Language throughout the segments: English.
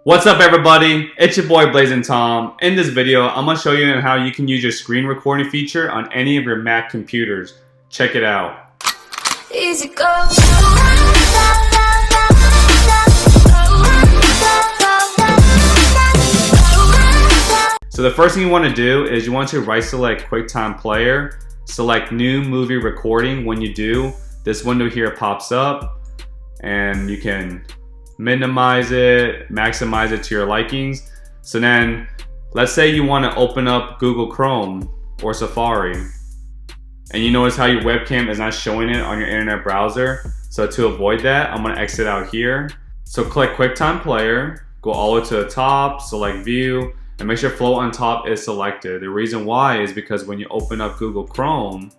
What's up everybody, it's your boy BlazinTom. In this video, I'm going to show you how you can use your screen recording feature on any of your Mac computers. Check it out. Easy go. So the first thing you want to do is you want to right select QuickTime Player, select New Movie Recording. When you do, this window here pops up and you can minimize it, maximize it to your likings. So then let's say you want to open up Google Chrome or Safari and you notice how your webcam is not showing it on your internet browser. So to avoid that, I'm going to exit out here. So click QuickTime Player, go all the way to the top, select View, and make sure Float on Top is selected. The reason why is because when you open up Google Chrome,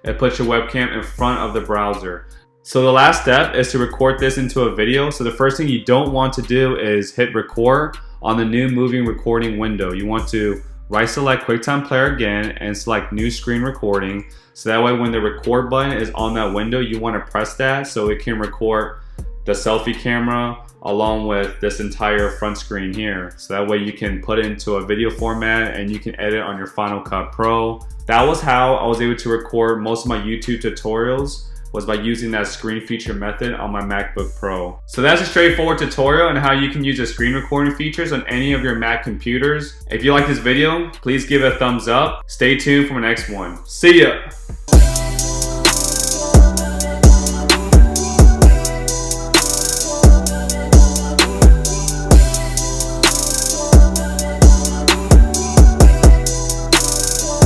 it puts your webcam in front of the browser. So the last step is to record this into a video. So the first thing you don't want to do is hit record on the new movie recording window. You want to right select QuickTime Player again and select new screen recording. So that way when the record button is on that window, you want to press that so it can record the selfie camera along with this entire front screen here. So that way you can put it into a video format and you can edit on your Final Cut Pro. That was how I was able to record most of my YouTube tutorials, was by using that screen feature method on my MacBook Pro. So that's a straightforward tutorial on how you can use the screen recording features on any of your Mac computers. If you like this video, please give it a thumbs up. Stay tuned for my next one. See ya!